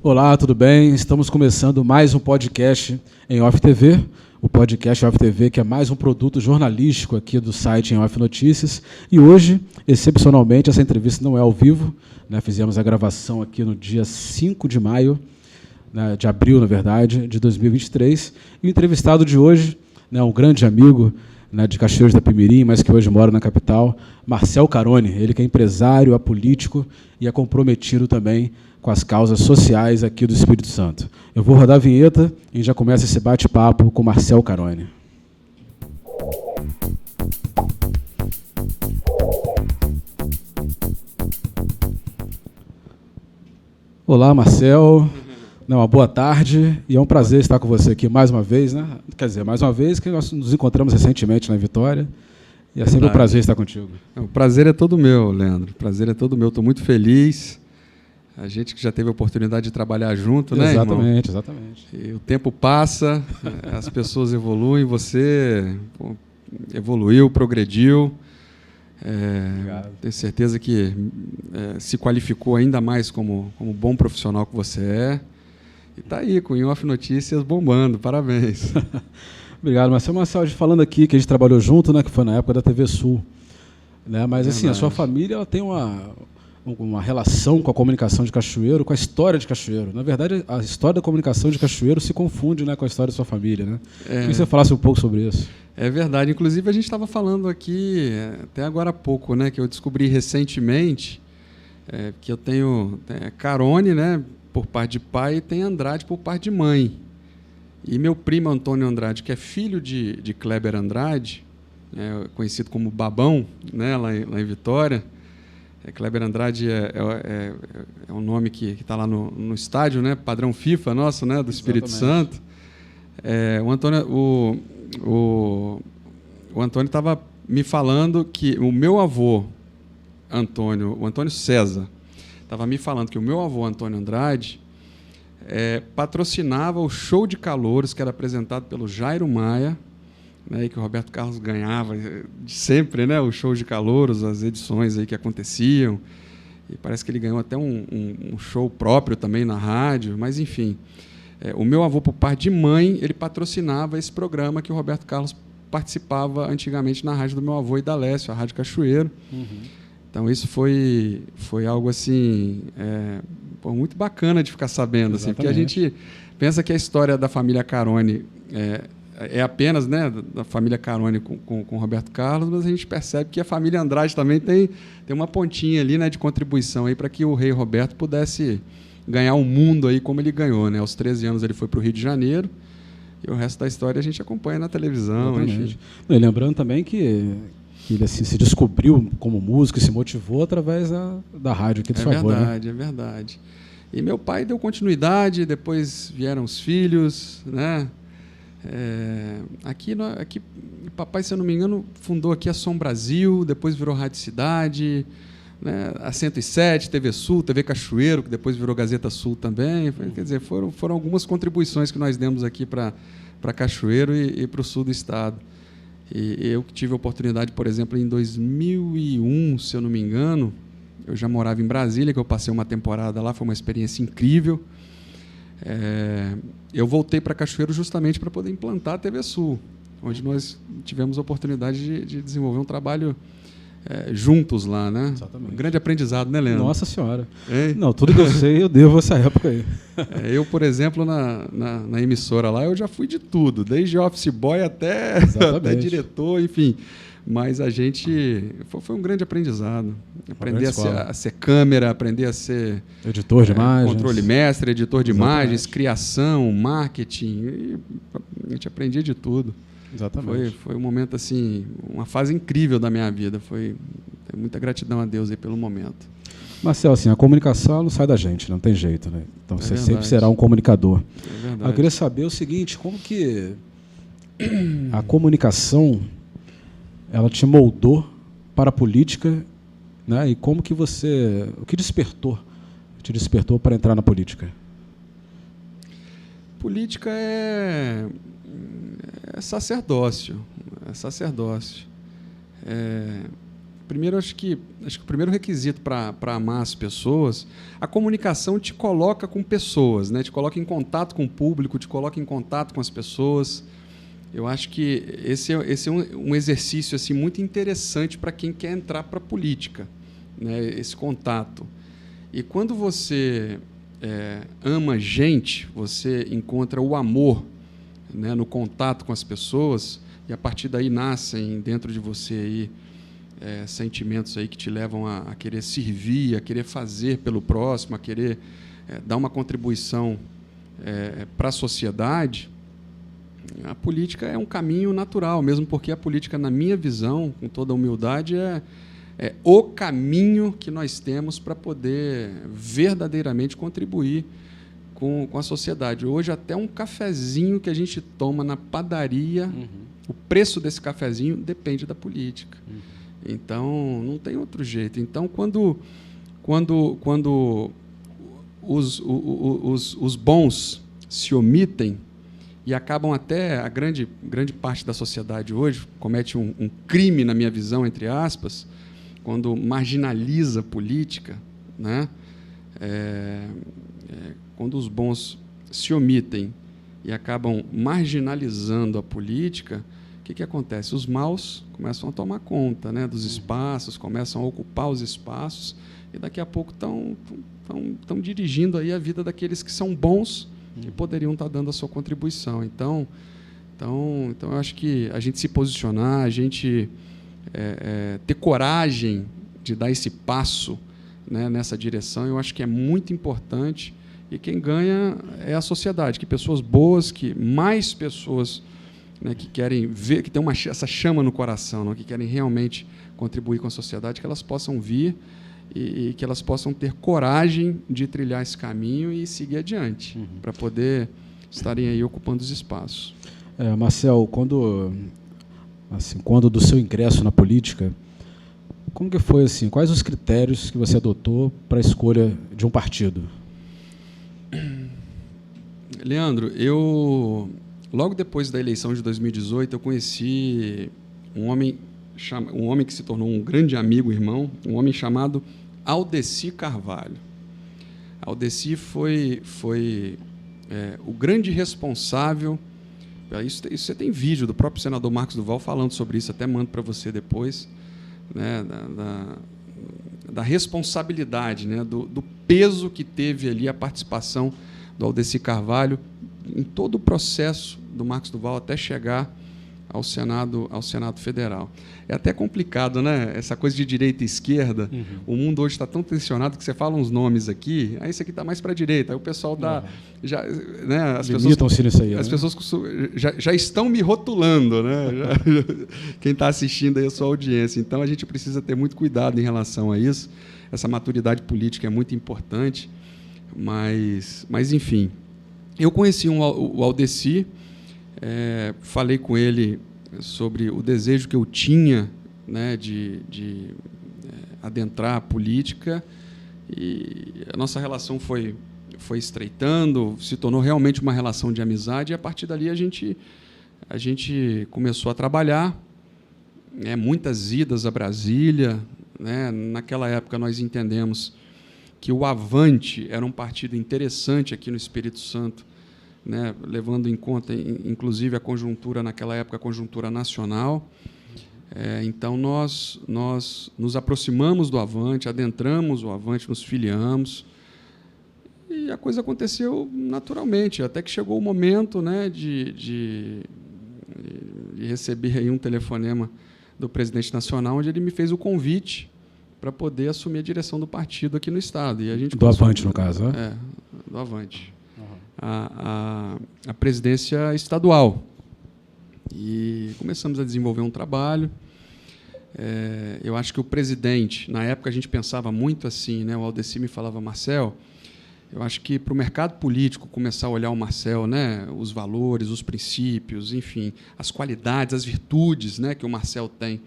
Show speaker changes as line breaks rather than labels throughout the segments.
Olá, tudo bem? Estamos começando mais um podcast em Off TV, o podcast Off TV, que é mais um produto jornalístico aqui do site em Off Notícias. E hoje, excepcionalmente, essa entrevista não é ao vivo, né? Fizemos a gravação aqui no dia 5 de maio, né, de abril, na verdade, de 2023. E o entrevistado de hoje, né, um grande amigo, né, de Cachoeiros da Pimirim, mas que hoje mora na capital, Marcel Carone. Ele que é empresário, é político e é comprometido também com as causas sociais aqui do Espírito Santo. Eu vou rodar a vinheta e já começa esse bate-papo com Marcel Carone. Olá, Marcel. Uma boa tarde e é um prazer estar com você aqui mais uma vez, né? Quer dizer, mais uma vez que nós nos encontramos recentemente na Vitória e é sempre um prazer estar contigo.
O prazer é todo meu, Leandro. O prazer é todo meu. Estou muito feliz. A gente que já teve a oportunidade de trabalhar junto, né, irmão?
Exatamente, exatamente.
E o tempo passa, as pessoas evoluem, você evoluiu, progrediu. Tenho certeza que se qualificou ainda mais como bom profissional que você é. E está aí, com o Off Notícias bombando. Parabéns.
Obrigado, Marcelo, falando aqui que a gente trabalhou junto, né, que foi na época da TV Sul. Né, mas assim, a sua família ela tem uma relação com a comunicação de Cachoeiro, com a história de Cachoeiro. Na verdade, a história da comunicação de Cachoeiro se confunde, né, com a história da sua família. Né? Queria que você falasse um pouco sobre isso.
É verdade. Inclusive, a gente estava falando aqui, até agora há pouco, né, que eu descobri recentemente que eu tenho Carone, né, por parte de pai, e tem Andrade por parte de mãe. E meu primo Antônio Andrade, que é filho de Kleber Andrade, conhecido como Babão, né, lá em Vitória. Kleber Andrade é um nome que está lá no estádio, né, padrão FIFA nosso, né, do Espírito Santo. O Antônio estava me falando que o meu avô, o Antônio César, estava me falando que o meu avô, Antônio Andrade, patrocinava o show de calouros que era apresentado pelo Jairo Maia, né, e que o Roberto Carlos ganhava sempre, né, o show de calouros, as edições aí que aconteciam. E parece que ele ganhou até um show próprio também na rádio, mas enfim. O meu avô, por parte de mãe, ele patrocinava esse programa que o Roberto Carlos participava antigamente na rádio do meu avô Idalécio, a Rádio Cachoeiro. Uhum. Então, isso foi algo assim, muito bacana de ficar sabendo, assim, porque a gente pensa que a história da família Carone é apenas, né, da família Carone com Roberto Carlos, mas a gente percebe que a família Andrade também tem uma pontinha ali, né, de contribuição para que o rei Roberto pudesse ganhar o mundo aí como ele ganhou. Né? Aos 13 anos ele foi para o Rio de Janeiro e o resto da história a gente acompanha na televisão. Enfim.
E lembrando também que ele assim, se descobriu como músico e se motivou através da rádio aqui do seu avô.
É verdade. E meu pai deu continuidade, depois vieram os filhos, né? Aqui, papai, se eu não me engano, fundou aqui a Som Brasil, depois virou Rádio Cidade, né? A 107, TV Sul, TV Cachoeiro, que depois virou Gazeta Sul também. Quer dizer, foram algumas contribuições que nós demos aqui para Cachoeiro e para o sul do estado. E eu que tive a oportunidade, por exemplo, em 2001, se eu não me engano, eu já morava em Brasília, que eu passei uma temporada lá, foi uma experiência incrível. Eu voltei para Cachoeiro justamente para poder implantar a TV Sul, onde nós tivemos a oportunidade de desenvolver um trabalho juntos lá, né?
Exatamente.
Um grande aprendizado, né, Leandro?
Nossa Senhora. Não, tudo que eu sei eu devo a essa época aí.
Eu, por exemplo, na emissora lá, eu já fui de tudo, desde office boy até diretor, enfim. Mas a gente... Foi um grande aprendizado. Aprender a ser câmera, aprender a ser...
Editor de imagens.
Controle mestre, editor de imagens, criação, marketing. A gente aprendia de tudo.
Exatamente.
Foi um momento, assim, uma fase incrível da minha vida. Tenho muita gratidão a Deus aí pelo momento.
Marcel, assim, a comunicação não sai da gente, não tem jeito, né? Então você sempre será um comunicador.
É verdade.
Eu queria saber o seguinte, como que a comunicação ela te moldou para a política, né? E como que o que te despertou para entrar na política?
Política é sacerdócio. Primeiro, acho que o primeiro requisito para amar as pessoas, a comunicação te coloca com pessoas, né? Te coloca em contato com o público, te coloca em contato com as pessoas. Eu acho que esse é um exercício assim, muito interessante para quem quer entrar para a política, né? Esse contato. E quando você ama gente, você encontra o amor, né, no contato com as pessoas, e a partir daí nascem dentro de você aí, sentimentos aí que te levam a querer servir, a querer fazer pelo próximo, a querer dar uma contribuição para a sociedade. A política é um caminho natural, mesmo porque a política, na minha visão, com toda a humildade, é o caminho que nós temos para poder verdadeiramente contribuir com a sociedade. Hoje, até um cafezinho que a gente toma na padaria, o preço desse cafezinho depende da política. Então, não tem outro jeito. Então, quando os bons se omitem e acabam até, a grande parte da sociedade hoje comete um crime, na minha visão, entre aspas, quando marginaliza a política, né? Quando os bons se omitem e acabam marginalizando a política, o que acontece? Os maus começam a tomar conta, né, dos espaços, começam a ocupar os espaços e daqui a pouco estão dirigindo aí a vida daqueles que são bons e poderiam estar dando a sua contribuição. Então eu acho que a gente se posicionar, a gente ter coragem de dar esse passo, né, nessa direção, eu acho que é muito importante, e quem ganha é a sociedade, que pessoas boas, que mais pessoas, né, que querem ver, que tem essa chama no coração, não, que querem realmente contribuir com a sociedade, que elas possam vir e que elas possam ter coragem de trilhar esse caminho e seguir adiante, para poder estarem aí ocupando os espaços.
Marcel, quando do seu ingresso na política, como que foi assim? Quais os critérios que você adotou para a escolha de um partido?
Leandro, logo depois da eleição de 2018, eu conheci um homem que se tornou um grande amigo, irmão, um homem chamado Aldeci Carvalho. Aldeci foi o grande responsável. Isso você tem vídeo do próprio senador Marcos Duval falando sobre isso, até mando para você depois, né, da responsabilidade, né, do peso que teve ali a participação do Aldeci Carvalho em todo o processo do Marcos Duval até chegar ao Senado Federal. É até complicado, né? Essa coisa de direita e esquerda. O mundo hoje está tão tensionado que você fala uns nomes aqui, aí esse aqui está mais para a direita, aí o pessoal dá...
Limitam-se nisso aí.
As pessoas já estão me rotulando, né? Quem está assistindo aí é a sua audiência. Então, a gente precisa ter muito cuidado em relação a isso. Essa maturidade política é muito importante, mas enfim. Eu conheci o Aldeci, falei com ele sobre o desejo que eu tinha, né, de adentrar a política, e a nossa relação foi estreitando, se tornou realmente uma relação de amizade, e a partir dali a gente começou a trabalhar, né, muitas idas a Brasília, né. Naquela época nós entendemos que o Avante era um partido interessante aqui no Espírito Santo, né, levando em conta, inclusive, a conjuntura, naquela época, a conjuntura nacional. Então, nós nos aproximamos do Avante, adentramos o Avante, nos filiamos, e a coisa aconteceu naturalmente, até que chegou o momento, né, de receber aí um telefonema do presidente nacional, onde ele me fez o convite para poder assumir a direção do partido aqui no Estado. E a gente
do Avante, no caso, né?
Do Avante. A presidência estadual. E começamos a desenvolver um trabalho. Eu acho que o presidente, na época a gente pensava muito assim, né? O Aldeci me falava: Marcel, eu acho que para o mercado político começar a olhar o Marcel, né? Os valores, os princípios, enfim, as qualidades, as virtudes, né, que o Marcel tem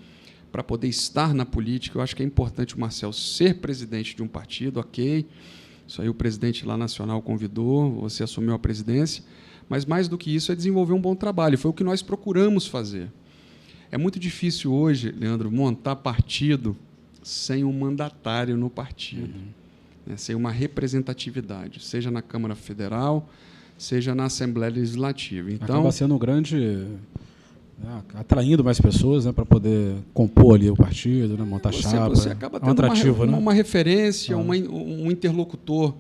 para poder estar na política, eu acho que é importante o Marcel ser presidente de um partido, ok. Isso aí o presidente lá nacional convidou, você assumiu a presidência, mas mais do que isso é desenvolver um bom trabalho, foi o que nós procuramos fazer. É muito difícil hoje, Leandro, montar partido sem um mandatário no partido, né, sem uma representatividade, seja na Câmara Federal, seja na Assembleia Legislativa. Então,
acaba sendo um grande... atraindo mais pessoas, né, para poder compor ali o partido, né, montar chapa.
Você acaba tendo
atrativo,
uma referência, um interlocutor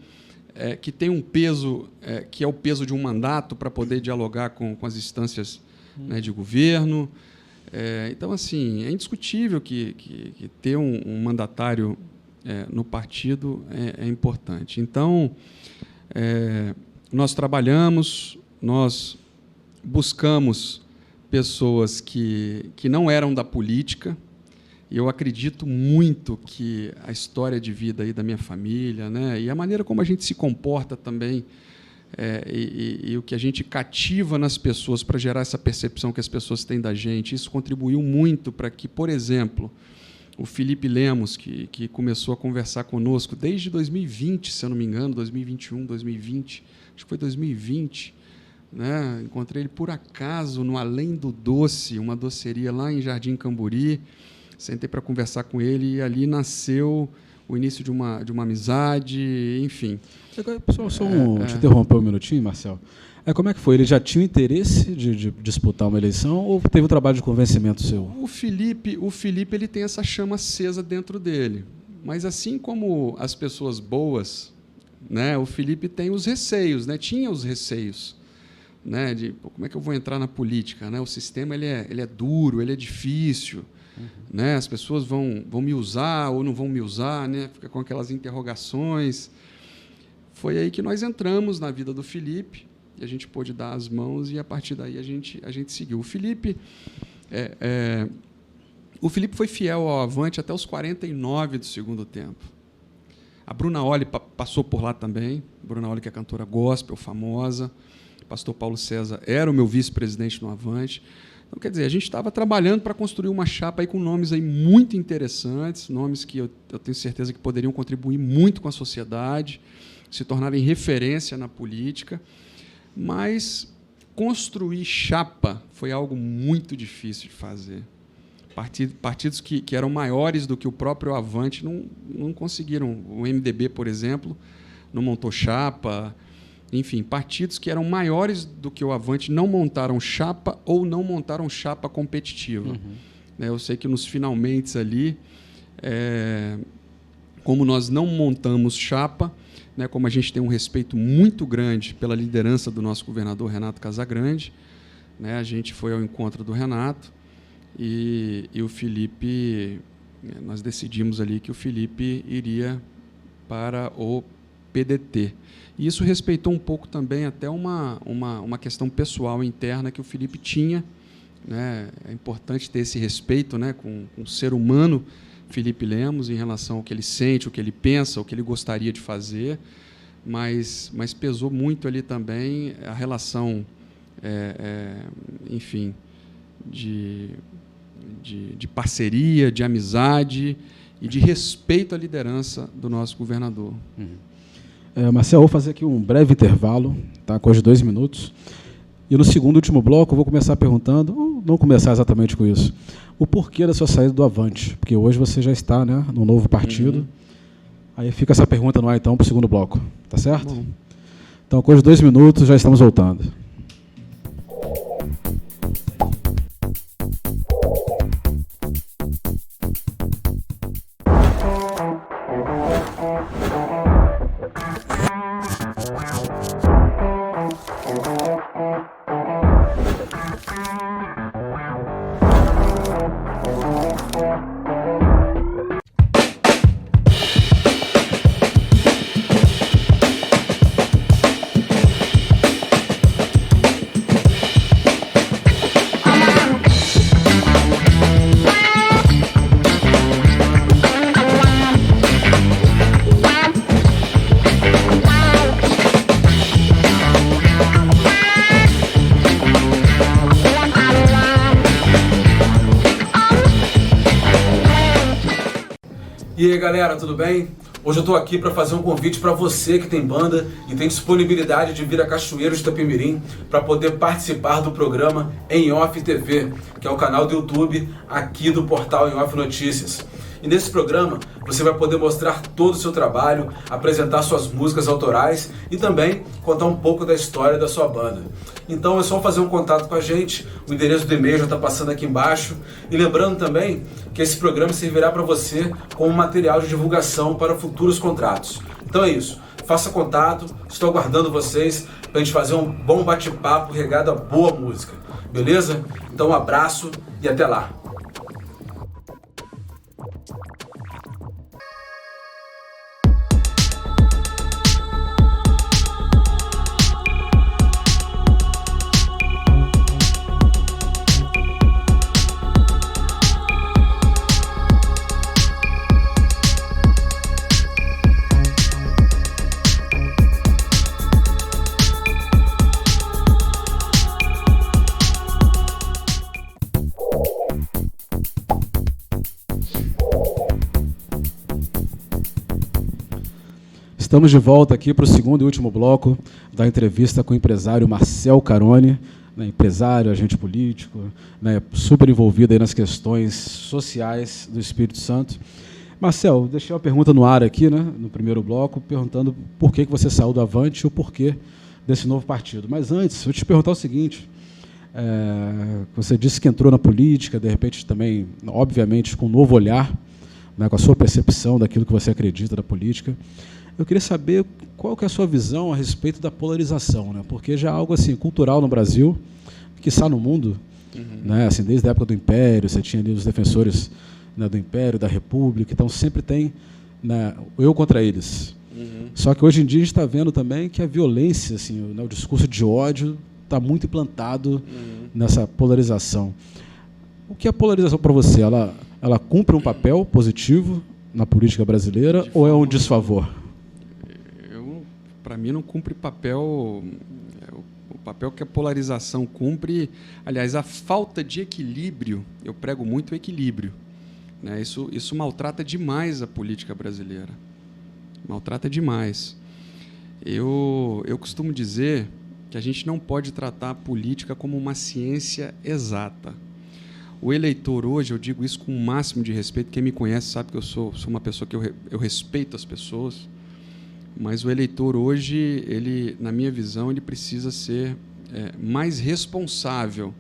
que tem um peso, que é o peso de um mandato para poder dialogar com as instâncias, né, de governo. Então, assim, é indiscutível que ter um mandatário no partido é importante. Então, nós trabalhamos, nós buscamos pessoas que não eram da política. E eu acredito muito que a história de vida aí da minha família, né, e a maneira como a gente se comporta também, e o que a gente cativa nas pessoas para gerar essa percepção que as pessoas têm da gente, isso contribuiu muito para que, por exemplo, o Felipe Lemos, que começou a conversar conosco desde 2020, se eu não me engano, 2021, 2020, acho que foi 2020, né? Encontrei ele por acaso no Além do Doce, uma doceria lá em Jardim Camburi. Sentei para conversar com ele e ali nasceu o início de uma amizade, enfim.
Só te interromper um minutinho, Marcel. Como é que foi? Ele já tinha interesse de disputar uma eleição ou teve um trabalho de convencimento seu?
O Felipe ele tem essa chama acesa dentro dele. Mas assim como as pessoas boas, né, o Felipe tem os receios, né? Tinha os receios. Né, de como é que eu vou entrar na política, né? O sistema ele é duro, ele é difícil, né? As pessoas vão me usar ou não vão me usar, né? Fica com aquelas interrogações. Foi aí que nós entramos na vida do Felipe e a gente pôde dar as mãos e a partir daí a gente seguiu. O Felipe foi fiel ao Avante até os 49 do segundo tempo. A Bruna Olli passou por lá também. Bruna Olli, que é cantora gospel famosa. Pastor Paulo César era o meu vice-presidente no Avante. Então, quer dizer, a gente estava trabalhando para construir uma chapa aí com nomes aí muito interessantes, nomes que eu tenho certeza que poderiam contribuir muito com a sociedade, se tornarem referência na política. Mas construir chapa foi algo muito difícil de fazer. Partidos que eram maiores do que o próprio Avante não conseguiram. O MDB, por exemplo, não montou chapa. Enfim, partidos que eram maiores do que o Avante não montaram chapa ou não montaram chapa competitiva. Eu sei que nos finalmente ali, como nós não montamos chapa, né, como a gente tem um respeito muito grande pela liderança do nosso governador Renato Casagrande, né, a gente foi ao encontro do Renato e o Felipe, nós decidimos ali que o Felipe iria para o PDT. E isso respeitou um pouco também até uma questão pessoal interna que o Felipe tinha, né? É importante ter esse respeito, né, com o ser humano Felipe Lemos em relação ao que ele sente, o que ele pensa, o que ele gostaria de fazer, mas pesou muito ali também a relação, enfim, de parceria, de amizade e de respeito à liderança do nosso governador.
Marcel, eu vou fazer aqui um breve intervalo, tá? Coisa de 2 minutos. E no segundo e último bloco eu vou começar perguntando, ou não começar exatamente com isso, o porquê da sua saída do Avante, porque hoje você já está, né, no novo partido. Aí fica essa pergunta no ar, então, para o segundo bloco. Tá certo?
Bom.
Então, coisa de 2 minutos, já estamos voltando.
E aí galera, tudo bem? Hoje eu estou aqui para fazer um convite para você que tem banda e tem disponibilidade de vir a Cachoeiros de Itapemirim para poder participar do programa Em Off TV, que é o canal do YouTube aqui do portal Em Off Notícias. E nesse programa você vai poder mostrar todo o seu trabalho, apresentar suas músicas autorais e também contar um pouco da história da sua banda. Então é só fazer um contato com a gente, o endereço do e-mail já está passando aqui embaixo. E lembrando também que esse programa servirá para você como material de divulgação para futuros contratos. Então é isso, faça contato, estou aguardando vocês para a gente fazer um bom bate-papo regado a boa música, beleza? Então um abraço e até lá!
Estamos de volta aqui para o segundo e último bloco da entrevista com o empresário Marcel Carone, né, empresário, agente político, né, super envolvido aí nas questões sociais do Espírito Santo. Marcel, deixei uma pergunta no ar aqui, né, no primeiro bloco, perguntando por que você saiu do Avante e o porquê desse novo partido. Mas antes, eu te perguntar o seguinte, você disse que entrou na política, de repente também, obviamente, com um novo olhar, né, com a sua percepção daquilo que você acredita da política. Eu queria saber qual que é a sua visão a respeito da polarização, né? Porque já é algo assim, cultural no Brasil, quiçá no mundo, né? Assim, desde a época do Império, você tinha ali os defensores, né, do Império, da República, então sempre tem, né, eu contra eles. Só que hoje em dia a gente está vendo também que a violência, assim, né, o discurso de ódio está muito implantado nessa polarização. O que é a polarização para você? Ela cumpre um papel positivo na política brasileira ou é um desfavor?
Para mim não cumpre papel, o papel que a polarização cumpre, aliás, a falta de equilíbrio, eu prego muito o equilíbrio, né? Isso maltrata demais a política brasileira, maltrata demais. Eu costumo dizer que a gente não pode tratar a política como uma ciência exata. O eleitor hoje, eu digo isso com o máximo de respeito, quem me conhece sabe que eu sou uma pessoa que eu respeito as pessoas, mas o eleitor hoje, ele, na minha visão, ele precisa ser mais responsável,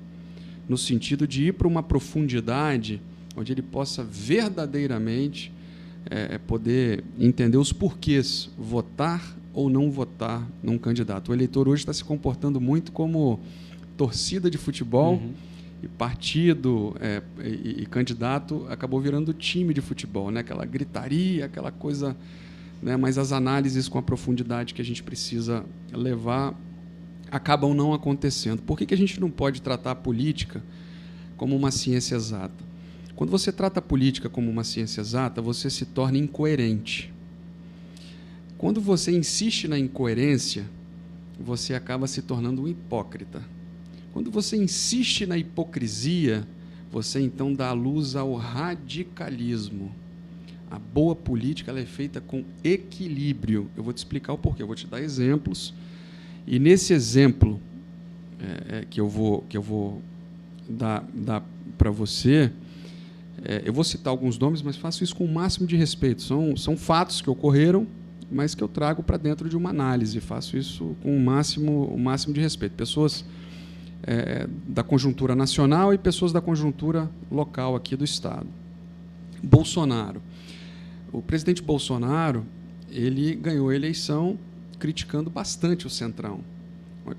no sentido de ir para uma profundidade onde ele possa verdadeiramente poder entender os porquês, votar ou não votar num candidato. O eleitor hoje está se comportando muito como torcida de futebol, e partido e candidato acabou virando time de futebol, né? Aquela gritaria, aquela coisa... né, mas as análises com a profundidade que a gente precisa levar acabam não acontecendo. Por que a gente não pode tratar a política como uma ciência exata? Quando você trata a política como uma ciência exata, você se torna incoerente. Quando você insiste na incoerência, você acaba se tornando um hipócrita. Quando você insiste na hipocrisia, você então dá luz ao radicalismo. A boa política ela é feita com equilíbrio. Eu vou te explicar o porquê, eu vou te dar exemplos. E nesse exemplo que eu vou dar para você, eu vou citar alguns nomes, mas faço isso com o máximo de respeito. São fatos que ocorreram, mas que eu trago para dentro de uma análise. Faço isso com o máximo de respeito. Pessoas da conjuntura nacional e pessoas da conjuntura local aqui do Estado. Bolsonaro. O presidente Bolsonaro, ele ganhou a eleição criticando bastante o Centrão.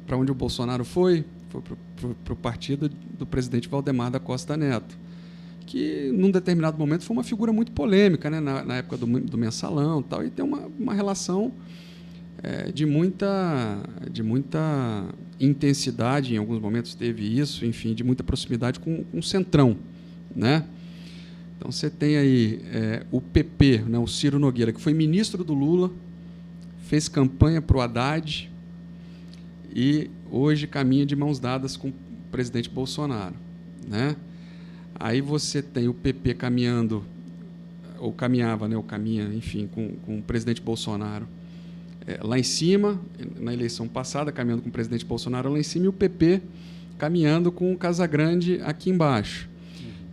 Para onde o Bolsonaro foi para o partido do presidente Valdemar da Costa Neto, que, num determinado momento, foi uma figura muito polêmica, né, na época do Mensalão, tal, e tem uma relação de muita intensidade, em alguns momentos teve isso, enfim, de muita proximidade com o Centrão, né? Então, você tem aí o PP, né, o Ciro Nogueira, que foi ministro do Lula, fez campanha para o Haddad e hoje caminha de mãos dadas com o presidente Bolsonaro, né? Aí você tem o PP caminhando, ou caminhava, né, ou caminha, enfim, com o presidente Bolsonaro lá em cima, na eleição passada, caminhando com o presidente Bolsonaro lá em cima, e o PP caminhando com o Casagrande aqui embaixo,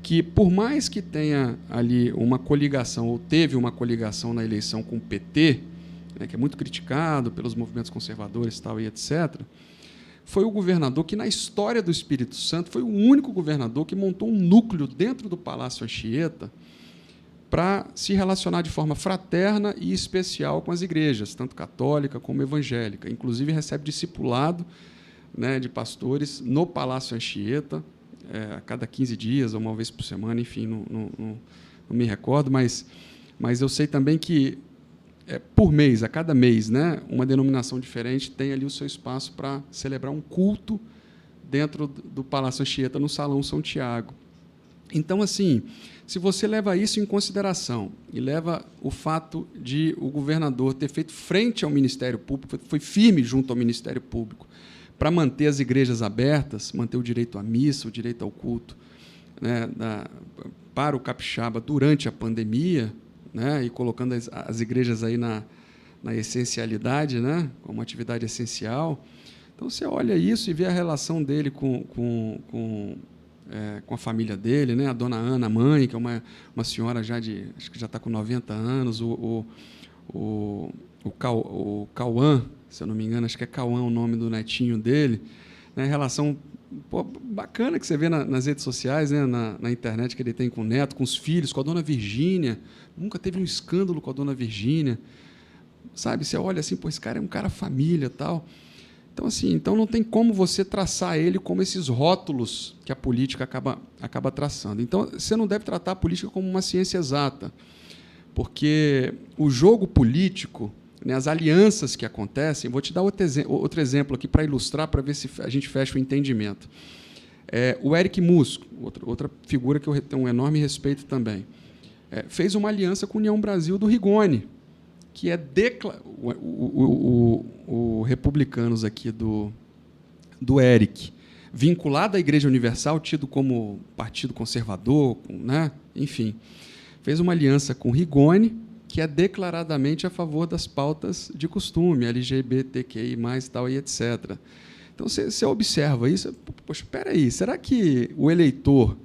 que, por mais que tenha ali uma coligação, ou teve uma coligação na eleição com o PT, né, que é muito criticado pelos movimentos conservadores, tal, e etc., foi o governador que, na história do Espírito Santo, foi o único governador que montou um núcleo dentro do Palácio Anchieta para se relacionar de forma fraterna e especial com as igrejas, tanto católica como evangélica. Inclusive, recebe discipulado, né, de pastores no Palácio Anchieta, a cada 15 dias, ou uma vez por semana, enfim, não me recordo, mas eu sei também que, por mês, a cada mês, né, uma denominação diferente tem ali o seu espaço para celebrar um culto dentro do Palácio Anchieta, no Salão São Tiago. Então, assim, se você leva isso em consideração e leva o fato de o governador ter feito frente ao Ministério Público, foi firme junto ao Ministério Público, para manter as igrejas abertas, manter o direito à missa, o direito ao culto, né, para o capixaba durante a pandemia, né, e colocando as igrejas aí na essencialidade, né, como atividade essencial. Então, você olha isso e vê a relação dele com a família dele, né, a dona Ana, a mãe, que é uma senhora acho que já está com 90 anos, o Cauã, se eu não me engano, acho que é Cauã o nome do netinho dele, né, relação bacana que você vê nas redes sociais, né, na internet, que ele tem com o neto, com os filhos, com a dona Virgínia. Nunca teve um escândalo com a dona Virgínia. Sabe? Você olha assim, pô, esse cara é um cara família, tal. Então, assim, não tem como você traçar ele como esses rótulos que a política acaba traçando. Então, você não deve tratar a política como uma ciência exata, porque o jogo político, né, as alianças que acontecem, vou te dar outro exemplo aqui para ilustrar, para ver se a gente fecha o entendimento. O Eric Musk, outra figura que eu tenho um enorme respeito também, fez uma aliança com a União Brasil do Rigoni, que é o Republicanos aqui do Eric, vinculado à Igreja Universal, tido como partido conservador, né? Enfim, fez uma aliança com o Rigoni, que é declaradamente a favor das pautas de costume, LGBTQI+, tal, e etc. Então, você observa isso, poxa, espera aí, será que o eleitor,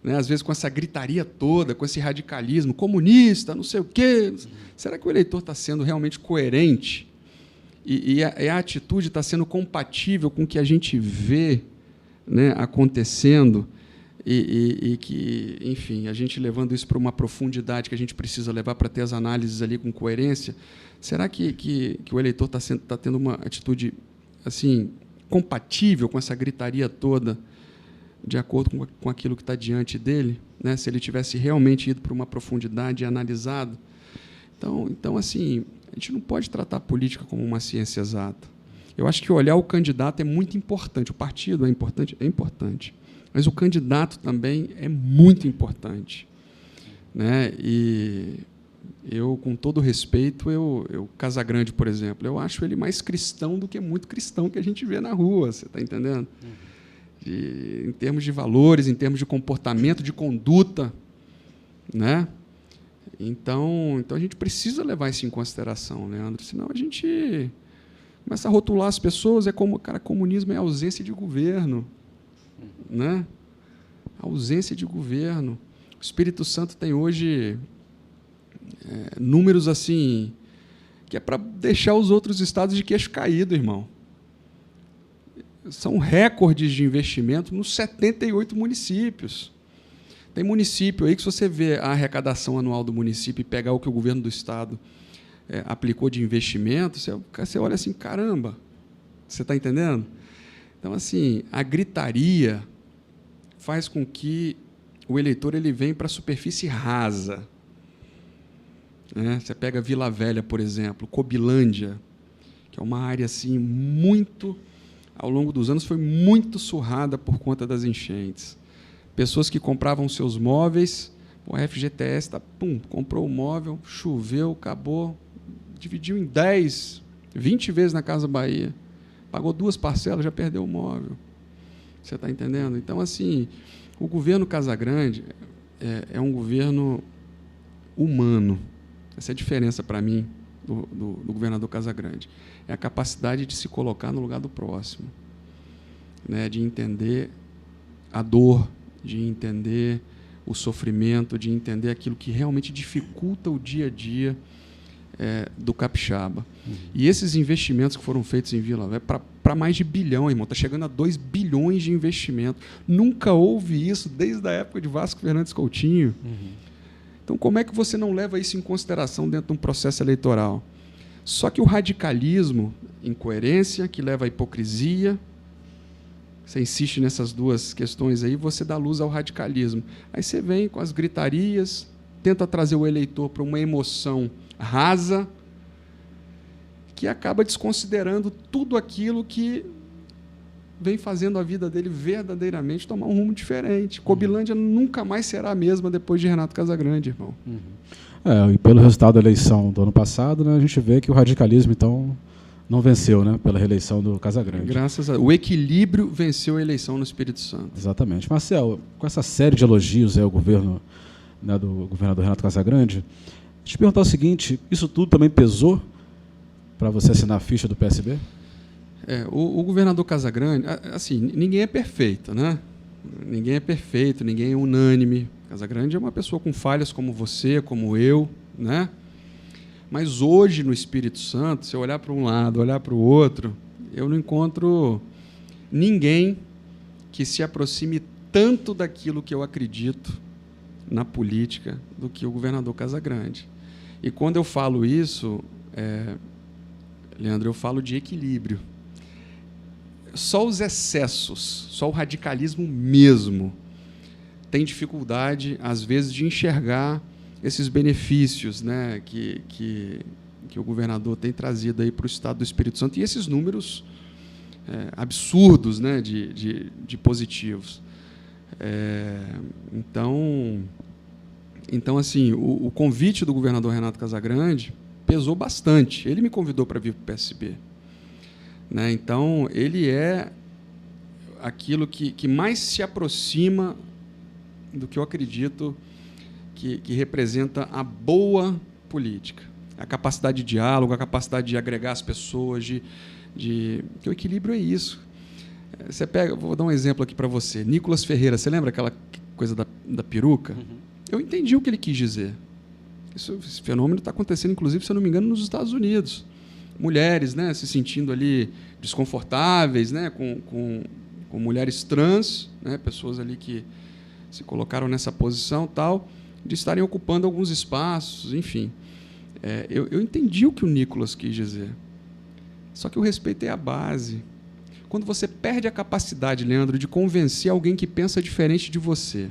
né, às vezes com essa gritaria toda, com esse radicalismo comunista, não sei o quê, será que o eleitor está sendo realmente coerente e a atitude está sendo compatível com o que a gente vê, né, acontecendo e que, enfim, a gente levando isso para uma profundidade que a gente precisa levar para ter as análises ali com coerência? Será que o eleitor está tendo uma atitude assim compatível com essa gritaria toda, de acordo com aquilo que está diante dele, né? Se ele tivesse realmente ido para uma profundidade e analisado? Então, assim, a gente não pode tratar a política como uma ciência exata. Eu acho que olhar o candidato é muito importante. O partido é importante, mas o candidato também é muito importante, né? E eu, com todo respeito, eu Casagrande, por exemplo, eu acho ele mais cristão do que muito cristão que a gente vê na rua, você está entendendo? Em termos de valores, em termos de comportamento, de conduta, né? Então a gente precisa levar isso em consideração, Leandro, senão a gente começa a rotular as pessoas, comunismo é ausência de governo, né? Ausência de governo. O Espírito Santo tem hoje números assim que é para deixar os outros estados de queixo caído, irmão. São recordes de investimento nos 78 municípios. Tem município aí que, se você vê a arrecadação anual do município e pegar o que o governo do estado aplicou de investimento, você olha assim, caramba, você está entendendo? Então, assim, a gritaria faz com que o eleitor ele venha para a superfície rasa. Você pega Vila Velha, por exemplo, Cobilândia, que é uma área assim, muito, ao longo dos anos, foi muito surrada por conta das enchentes. Pessoas que compravam seus móveis, o FGTS comprou o móvel, choveu, acabou, dividiu em 10, 20 vezes na Casa Bahia, pagou 2 parcelas, já perdeu o móvel. Você está entendendo? Então, assim, o governo Casagrande é um governo humano. Essa é a diferença, para mim, do governador Casagrande. É a capacidade de se colocar no lugar do próximo, né? De entender a dor, de entender o sofrimento, de entender aquilo que realmente dificulta o dia a dia do capixaba. E esses investimentos que foram feitos em Vila Velha, para mais de bilhão, irmão, está chegando a 2 bilhões de investimento. Nunca houve isso desde a época de Vasco Fernandes Coutinho. Então, como é que você não leva isso em consideração dentro de um processo eleitoral? Só que o radicalismo, incoerência, que leva à hipocrisia, você insiste nessas duas questões aí, você dá luz ao radicalismo. Aí você vem com as gritarias, tenta trazer o eleitor para uma emoção rasa, que acaba desconsiderando tudo aquilo que vem fazendo a vida dele verdadeiramente tomar um rumo diferente. Cobilândia nunca mais será a mesma depois de Renato Casagrande, irmão.
E pelo resultado da eleição do ano passado, né, a gente vê que o radicalismo, então, não venceu, né, pela reeleição do Casagrande.
Graças a Deus. O equilíbrio venceu a eleição no Espírito Santo.
Exatamente. Marcel, com essa série de elogios ao governo, né, do governador Renato Casagrande, te perguntar o seguinte, isso tudo também pesou para você assinar a ficha do PSB?
O governador Casagrande, assim, ninguém é perfeito, né? Ninguém é perfeito, ninguém é unânime. Casagrande é uma pessoa com falhas como você, como eu, né? Mas hoje, no Espírito Santo, se eu olhar para um lado, olhar para o outro, eu não encontro ninguém que se aproxime tanto daquilo que eu acredito na política do que o governador Casagrande. E quando eu falo isso, Leandro, eu falo de equilíbrio. Só os excessos, só o radicalismo mesmo tem dificuldade, às vezes, de enxergar esses benefícios, né, que o governador tem trazido aí para o Estado do Espírito Santo, e esses números absurdos, né, de positivos. Então, assim, o convite do governador Renato Casagrande pesou bastante. Ele me convidou para vir para o PSB. Né? Então, ele é aquilo que mais se aproxima do que eu acredito que representa a boa política. A capacidade de diálogo, a capacidade de agregar as pessoas, que o equilíbrio é isso. Você pega, vou dar um exemplo aqui para você. Nicolas Ferreira, você lembra aquela coisa da peruca? Eu entendi o que ele quis dizer. Esse fenômeno está acontecendo, inclusive, se eu não me engano, nos Estados Unidos. Mulheres, né, se sentindo ali desconfortáveis, né, com mulheres trans, né, pessoas ali que se colocaram nessa posição tal, de estarem ocupando alguns espaços, enfim. Eu entendi o que o Nicolas quis dizer. Só que o respeito é a base. Quando você perde a capacidade, Leandro, de convencer alguém que pensa diferente de você,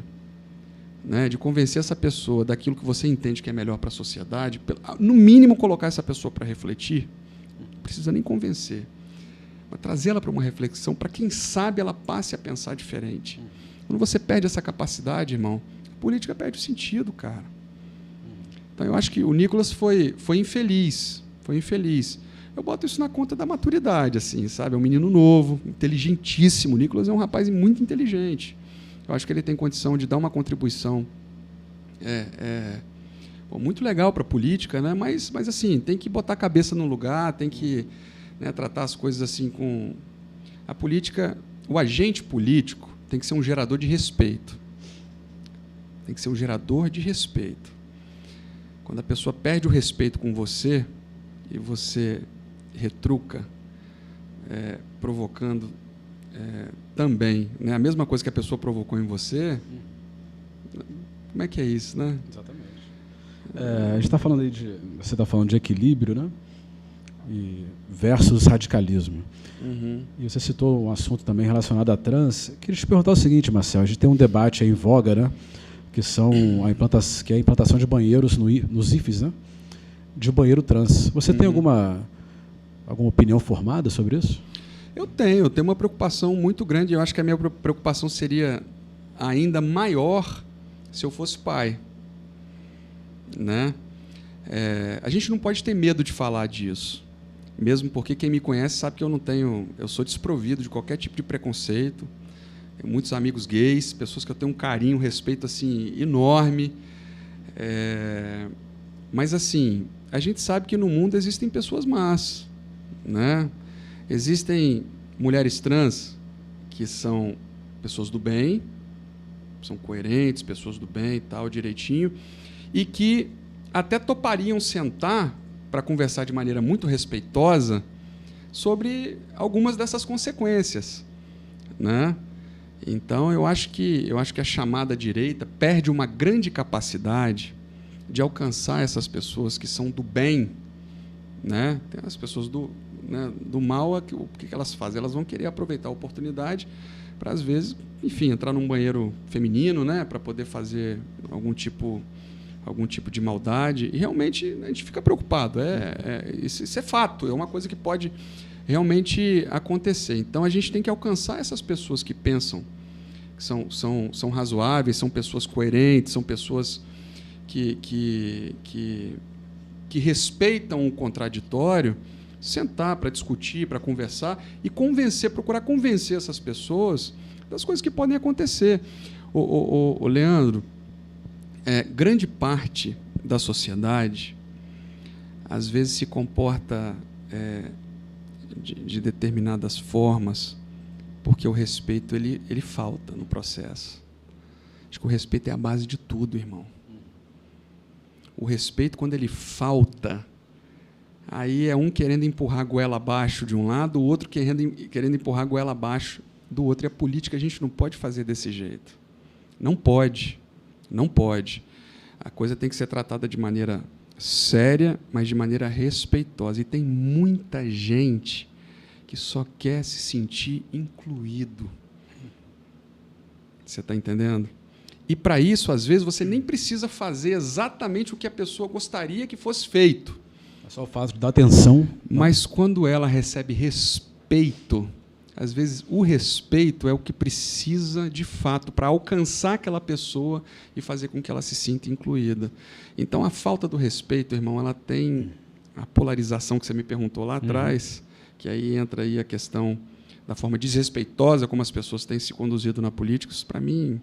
né, de convencer essa pessoa daquilo que você entende que é melhor para a sociedade, no mínimo colocar essa pessoa para refletir, não precisa nem convencer, mas trazê-la para uma reflexão, para quem sabe ela passe a pensar diferente. Quando você perde essa capacidade, irmão, a política perde o sentido, cara. Então, eu acho que o Nicolas foi infeliz. Eu boto isso na conta da maturidade, assim, sabe? É um menino novo, inteligentíssimo. O Nicolas é um rapaz muito inteligente. Eu acho que ele tem condição de dar uma contribuição muito legal para a política, né? Mas assim, tem que botar a cabeça no lugar, tem que, né, tratar as coisas assim com... A política, o agente político tem que ser um gerador de respeito. Tem que ser um gerador de respeito. Quando a pessoa perde o respeito com você e você retruca, provocando também, né, a mesma coisa que a pessoa provocou em você, como é que é isso, né?
Exatamente. A gente está falando aí você está falando de equilíbrio, né? Versus radicalismo. E você citou um assunto também relacionado à trans. Eu queria te perguntar o seguinte, Marcel, a gente tem um debate aí em voga, né? Que é a implantação de banheiros nos IFES, né? De banheiro trans. Você tem alguma opinião formada sobre isso?
Eu tenho uma preocupação muito grande. Eu acho que a minha preocupação seria ainda maior se eu fosse pai, né? A gente não pode ter medo de falar disso, mesmo porque quem me conhece sabe que eu sou desprovido de qualquer tipo de preconceito. Tenho muitos amigos gays, pessoas que eu tenho um carinho, um respeito assim enorme. Mas assim, a gente sabe que no mundo existem pessoas más, né? Existem mulheres trans que são pessoas do bem, são coerentes, pessoas do bem e tal, direitinho, e que até topariam sentar para conversar de maneira muito respeitosa sobre algumas dessas consequências, né? Então, eu acho que a chamada direita perde uma grande capacidade de alcançar essas pessoas que são do bem, né? Tem as pessoas do mal, o que elas fazem? Elas vão querer aproveitar a oportunidade para, às vezes, enfim, entrar num banheiro feminino, né? Para poder fazer algum tipo de maldade. E, realmente, a gente fica preocupado. Isso é fato, é uma coisa que pode realmente acontecer. Então, a gente tem que alcançar essas pessoas que pensam, que são razoáveis, são pessoas coerentes, são pessoas que respeitam o contraditório, sentar para discutir, para conversar e procurar convencer essas pessoas das coisas que podem acontecer. O Leandro, grande parte da sociedade às vezes se comporta de determinadas formas porque o respeito ele falta no processo. Acho que o respeito é a base de tudo, irmão. O respeito, quando ele falta, aí é um querendo empurrar a goela abaixo de um lado, o outro querendo empurrar a goela abaixo do outro. E a política a gente não pode fazer desse jeito. Não pode. Não pode. A coisa tem que ser tratada de maneira séria, mas de maneira respeitosa. E tem muita gente que só quer se sentir incluído. Você está entendendo? E, para isso, às vezes, você nem precisa fazer exatamente o que a pessoa gostaria que fosse feito.
É só o fato de dar atenção.
Mas, quando ela recebe respeito, às vezes, o respeito é o que precisa, de fato, para alcançar aquela pessoa e fazer com que ela se sinta incluída. Então, a falta do respeito, irmão, ela tem a polarização que você me perguntou lá atrás, que aí entra aí a questão da forma desrespeitosa como as pessoas têm se conduzido na política. Isso, para mim,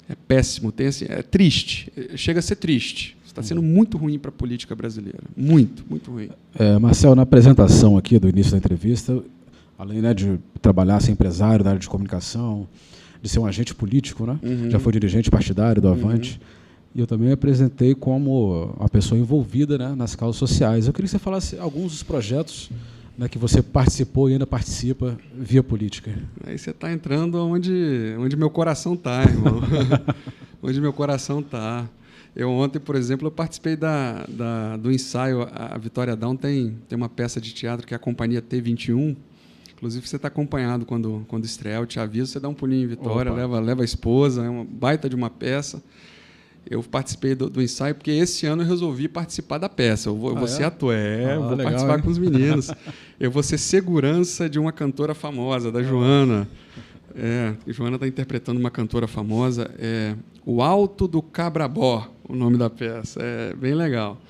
é péssimo, é triste, chega a ser triste. Está sendo muito ruim para a política brasileira, muito, muito ruim.
Marcel, na apresentação aqui do início da entrevista, além, né, de trabalhar, ser empresário da área de comunicação, de ser um agente político, né? Já foi dirigente partidário do Avante, e eu também me apresentei como uma pessoa envolvida, né, nas causas sociais. Eu queria que você falasse alguns dos projetos, né, que você participou e ainda participa via política.
Aí você está entrando onde meu coração está, irmão. Onde meu coração está. Eu ontem, por exemplo, eu participei do ensaio. A Vitória Down tem uma peça de teatro que é a Companhia T21. Inclusive, você está acompanhado quando estrear, eu te aviso, você dá um pulinho em Vitória, leva a esposa, é uma baita de uma peça. Eu participei do ensaio porque esse ano eu resolvi participar da peça. Eu vou ser ator, vou legal, participar com os meninos. Eu vou ser segurança de uma cantora famosa, da Joana. A Joana está interpretando uma cantora famosa. O Alto do Cabrabó, o nome da peça. É bem legal.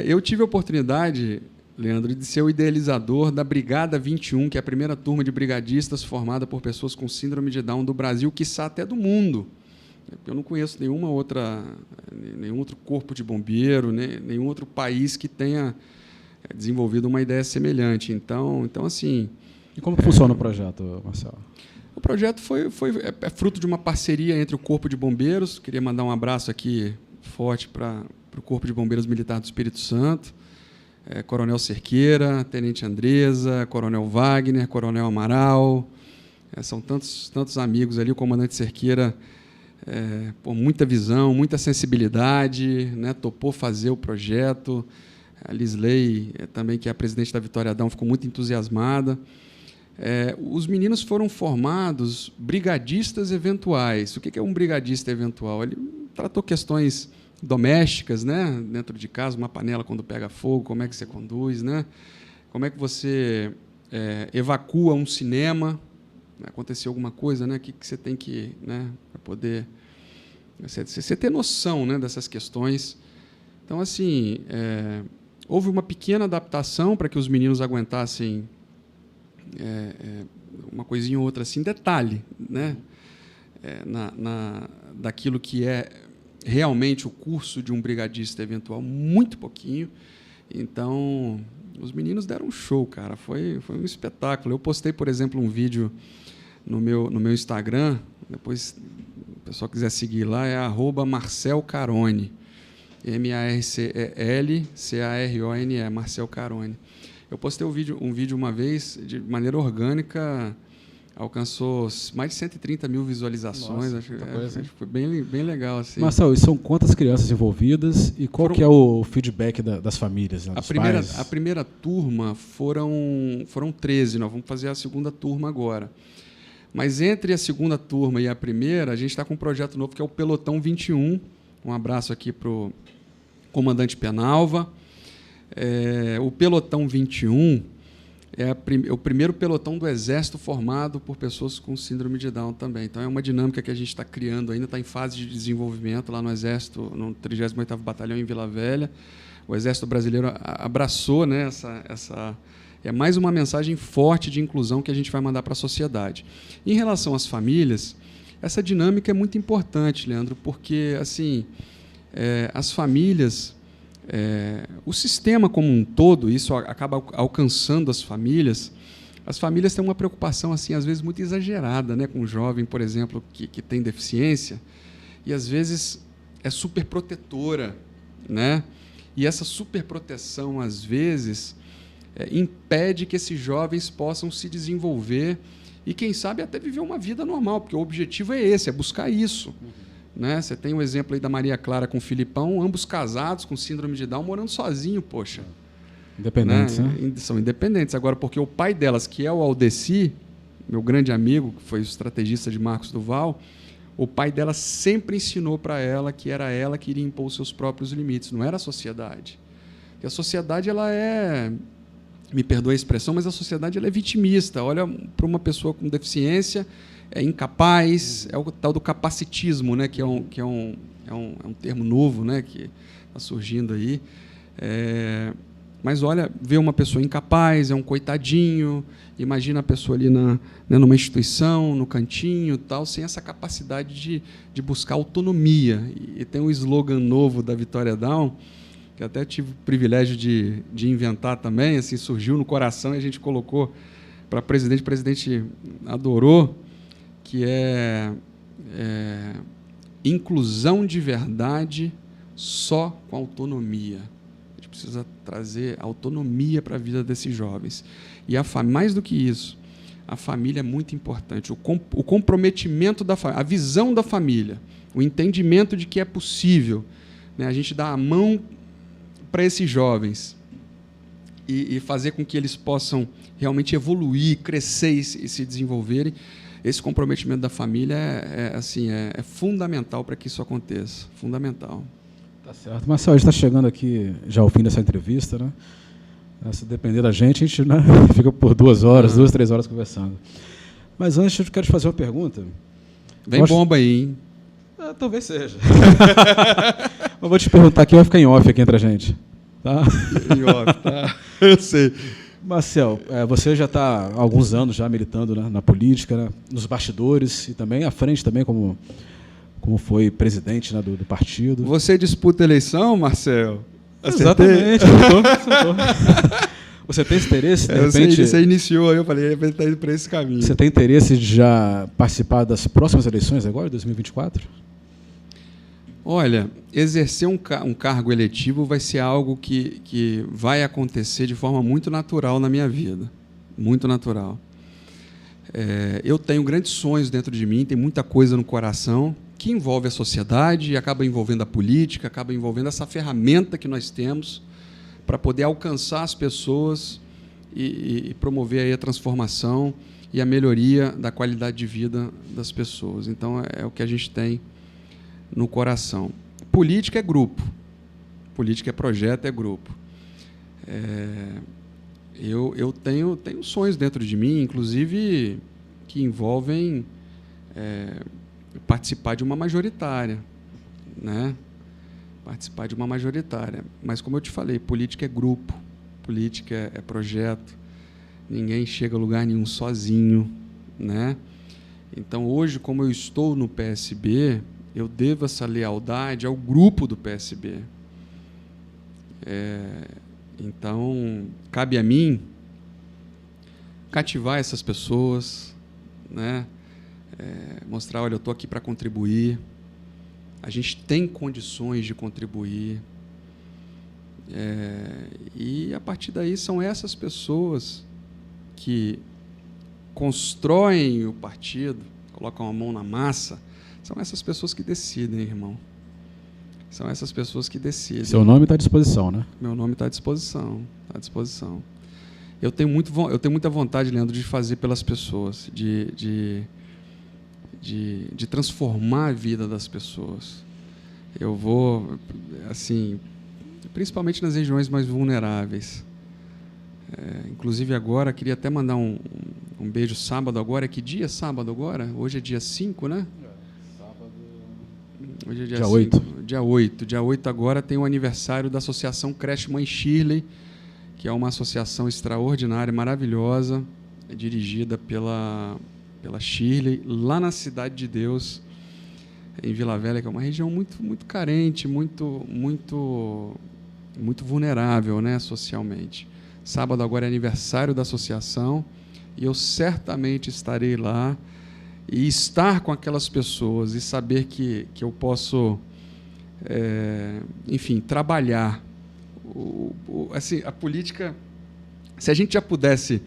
Eu tive a oportunidade, Leandro, de ser o idealizador da Brigada 21, que é a primeira turma de brigadistas formada por pessoas com síndrome de Down do Brasil, quiçá até do mundo. Eu não conheço nenhum outro corpo de bombeiro, nenhum outro país que tenha desenvolvido uma ideia semelhante. Então assim...
E como funciona o projeto, Marcelo?
O projeto é fruto de uma parceria entre o Corpo de Bombeiros. Queria mandar um abraço aqui forte para o Corpo de Bombeiros Militar do Espírito Santo, Coronel Cerqueira, Tenente Andresa, Coronel Wagner, Coronel Amaral. São tantos amigos ali. O comandante Cerqueira... por muita visão, muita sensibilidade, né, topou fazer o projeto. A Lisley, também, que é a presidente da Vitória Down, ficou muito entusiasmada. Os meninos foram formados brigadistas eventuais. O que é um brigadista eventual? Ele tratou questões domésticas, né, dentro de casa, uma panela quando pega fogo, como é que você conduz, né? Como é que você evacua um cinema. Aconteceu alguma coisa, né? O que você tem que, né, para poder você ter noção, né, dessas questões. Então, assim, houve uma pequena adaptação para que os meninos aguentassem uma coisinha ou outra, assim, detalhe, né, daquilo que é realmente o curso de um brigadista eventual, muito pouquinho. Então, os meninos deram um show, cara. Foi um espetáculo. Eu postei, por exemplo, um vídeo no meu Instagram, depois, se o pessoal quiser seguir lá, é @MarcelCarone, MarcelCarone, Marcel Carone. Eu postei um vídeo uma vez, de maneira orgânica, alcançou mais de 130 mil visualizações.
Nossa,
acho que foi bem legal. Assim.
Marcel, e são quantas crianças envolvidas e qual que é o feedback das famílias, né, dos pais?
A primeira turma foram 13, nós vamos fazer a segunda turma agora. Mas entre a segunda turma e a primeira, a gente está com um projeto novo que é o Pelotão 21. Um abraço aqui para o comandante Penalva. O Pelotão 21 é o primeiro pelotão do Exército formado por pessoas com síndrome de Down também. Então, é uma dinâmica que a gente está criando ainda, está em fase de desenvolvimento lá no Exército, no 38º Batalhão em Vila Velha. O Exército Brasileiro abraçou, né, é mais uma mensagem forte de inclusão que a gente vai mandar para a sociedade. Em relação às famílias, essa dinâmica é muito importante, Leandro, porque assim, as famílias... o sistema como um todo, isso acaba alcançando as famílias. As famílias têm uma preocupação, assim, às vezes, muito exagerada, né, com um jovem, por exemplo, que tem deficiência, e, às vezes, é superprotetora, né? E essa superproteção, às vezes, impede que esses jovens possam se desenvolver e, quem sabe, até viver uma vida normal, porque o objetivo é esse, é buscar isso. Né? Você tem o exemplo aí da Maria Clara com o Filipão, ambos casados, com síndrome de Down, morando sozinho, poxa.
Independentes, né?
São independentes. Agora, porque o pai delas, que é o Aldeci, meu grande amigo, que foi o estrategista de Marcos Duval, o pai dela sempre ensinou para ela que era ela que iria impor os seus próprios limites, não era a sociedade. Porque a sociedade, ela me perdoe a expressão, mas a sociedade ela é vitimista. Olha para uma pessoa com deficiência, é incapaz, é o tal do capacitismo, né, que é um termo novo, né, que está surgindo aí. Mas olha, vê uma pessoa incapaz, é um coitadinho, imagina a pessoa ali numa instituição, no cantinho, tal, sem essa capacidade de buscar autonomia. E tem um slogan novo da Vitória Down, que até tive o privilégio de inventar também, assim, surgiu no coração e a gente colocou para presidente, o presidente adorou, que é inclusão de verdade só com autonomia. A gente precisa trazer autonomia para a vida desses jovens. E mais do que isso, a família é muito importante. O comprometimento da família, a visão da família, o entendimento de que é possível, né, a gente dar a mão para esses jovens e fazer com que eles possam realmente evoluir, crescer e se desenvolverem. Esse comprometimento da família é fundamental para que isso aconteça. Fundamental.
Tá certo. Marcel, a gente está chegando aqui já ao fim dessa entrevista, né? Se depender da gente, a gente, né, fica por 2 horas, 2, 3 horas conversando. Mas antes, eu quero te fazer uma pergunta.
Vem bomba aí, hein?
Talvez seja. Eu vou te perguntar aqui, vai ficar em off aqui entre a gente. Tá?
Em off, tá? Eu sei.
Marcel, você já está há alguns anos já militando, né, na política, né, nos bastidores e também à frente também como foi presidente, né, do partido.
Você disputa eleição, Marcel?
Exatamente. Você tem esse interesse? De repente,
você iniciou, eu falei, ele está indo para esse caminho.
Você tem interesse de já participar das próximas eleições agora, 2024?
Olha, exercer um cargo eletivo vai ser algo que vai acontecer de forma muito natural na minha vida. Muito natural. Eu tenho grandes sonhos dentro de mim, tem muita coisa no coração que envolve a sociedade, acaba envolvendo a política, acaba envolvendo essa ferramenta que nós temos para poder alcançar as pessoas e promover aí a transformação e a melhoria da qualidade de vida das pessoas. Então, é o que a gente tem no coração. Política é grupo. Política é projeto, é grupo. Eu tenho sonhos dentro de mim, inclusive, que envolvem participar de uma majoritária, né? Participar de uma majoritária. Mas, como eu te falei, política é grupo, política é projeto, ninguém chega a lugar nenhum sozinho, né? Então, hoje, como eu estou no PSB, eu devo essa lealdade ao grupo do PSB. Então, cabe a mim cativar essas pessoas, né? Mostrar, olha, eu estou aqui para contribuir, a gente tem condições de contribuir, e a partir daí são essas pessoas que constroem o partido, colocam a mão na massa, são essas pessoas que decidem, irmão. São essas pessoas que decidem.
Seu nome está à disposição, né?
Meu nome está à disposição. Está à disposição. Eu tenho muita vontade, Leandro, de fazer pelas pessoas, de transformar a vida das pessoas. Eu vou, assim, principalmente nas regiões mais vulneráveis. Inclusive agora, queria até mandar um beijo sábado agora. Que dia é sábado agora? Hoje é dia 5, né? Hoje é dia
8.
Dia 8. Dia 8 agora tem o aniversário da Associação Creche Mãe Shirley, que é uma associação extraordinária, maravilhosa, dirigida pela Shirley, lá na Cidade de Deus, em Vila Velha, que é uma região muito, muito carente, muito vulnerável, né, socialmente. Sábado agora é aniversário da associação e eu certamente estarei lá. E estar com aquelas pessoas e saber que eu posso, enfim, trabalhar. Assim, a política, se a gente já pudesse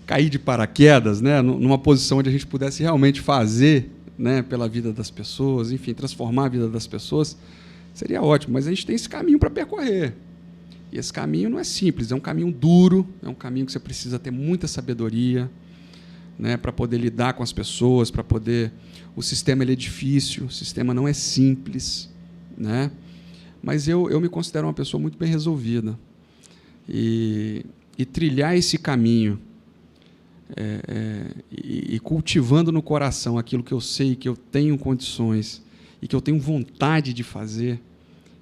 cair de paraquedas, né, numa posição onde a gente pudesse realmente fazer, né, pela vida das pessoas, enfim, transformar a vida das pessoas, seria ótimo. Mas a gente tem esse caminho para percorrer. E esse caminho não é simples, é um caminho duro, é um caminho que você precisa ter muita sabedoria, né, para poder lidar com as pessoas, para poder... O sistema ele é difícil, o sistema não é simples, né? Mas eu me considero uma pessoa muito bem resolvida. E trilhar esse caminho, e cultivando no coração aquilo que eu sei, que eu tenho condições e que eu tenho vontade de fazer,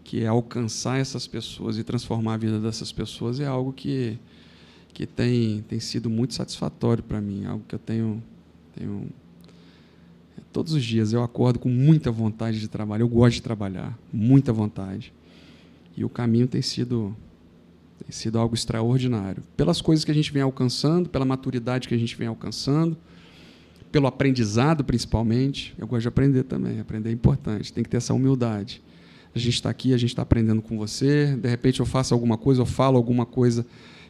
que é alcançar essas pessoas e transformar a vida dessas pessoas, é algo que tem sido muito satisfatório para mim, algo que eu tenho todos os dias eu acordo com muita vontade de trabalhar, eu gosto de trabalhar, muita vontade, e o caminho tem sido algo extraordinário, pelas coisas que a gente vem alcançando, pela maturidade que a gente vem alcançando, pelo aprendizado principalmente. Eu gosto de aprender também, aprender é importante, tem que ter essa humildade. A gente está aqui, a gente está aprendendo com você, de repente eu faço alguma coisa, eu falo alguma coisa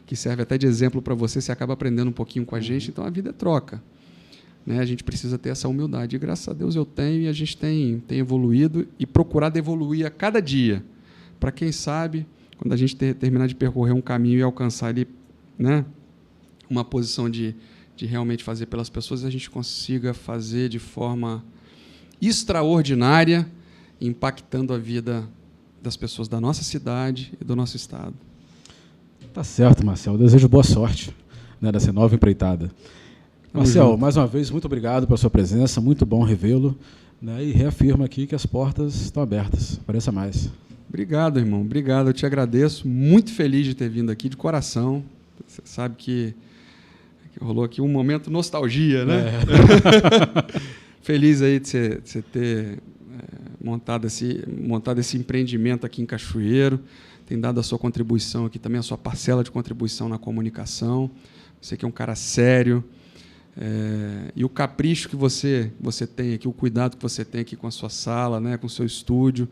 que serve até de exemplo para você, você acaba aprendendo um pouquinho com a gente, então a vida é troca, né? A gente precisa ter essa humildade, e graças a Deus eu tenho, e a gente tem evoluído e procurado evoluir a cada dia, para quem sabe, quando a gente terminar de percorrer um caminho e alcançar ali, né, uma posição de realmente fazer pelas pessoas, a gente consiga fazer de forma extraordinária, impactando a vida das pessoas da nossa cidade e do nosso estado. Tá
certo, Marcel. Eu desejo boa sorte, né, nessa nova empreitada. Marcel, mais uma vez, muito obrigado pela sua presença, muito bom revê-lo, né, e reafirma aqui que as portas estão abertas. Apareça mais.
Obrigado, irmão. Obrigado, eu te agradeço. Muito feliz de ter vindo aqui, de coração. Você sabe que rolou aqui um momento nostalgia, né? Feliz aí de você ter montado esse empreendimento aqui em Cachoeiro, tem dado a sua contribuição aqui também, a sua parcela de contribuição na comunicação. Você que é um cara sério, e o capricho que você tem aqui, o cuidado que você tem aqui com a sua sala, né, com o seu estúdio,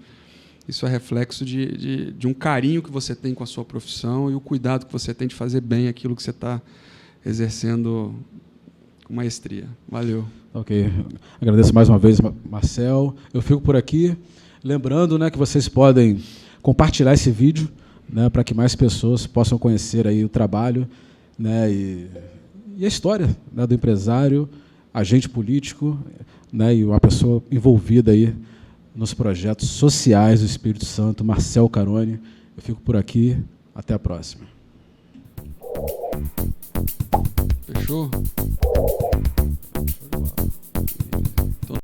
isso é reflexo de um carinho que você tem com a sua profissão e o cuidado que você tem de fazer bem aquilo que você está exercendo com maestria. Valeu.
Ok. Agradeço mais uma vez, Marcel. Eu fico por aqui, lembrando, né, que vocês podem compartilhar esse vídeo, né, para que mais pessoas possam conhecer aí o trabalho, né, e a história, né, do empresário, agente político, né, e uma pessoa envolvida aí nos projetos sociais do Espírito Santo, Marcel Carone. Eu fico por aqui. Até a próxima.
Fechou?